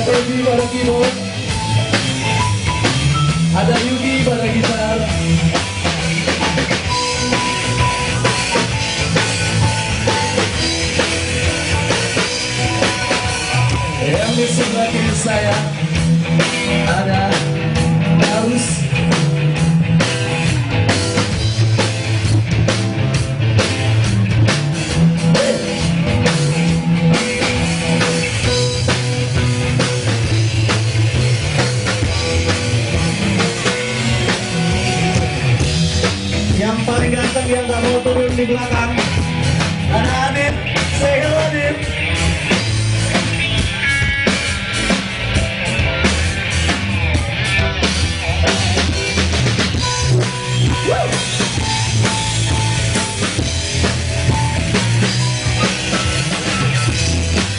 Evi pada keyboard, ada Yuki pada gitar, yang di sebelah kiri saya ada Aus. Yang paling ganteng yang gak mau turun di belakang ada Adit. Say hello Adit.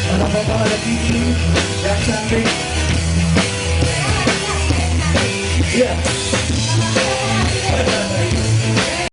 Ada vokal, ada Kiki yang cantik.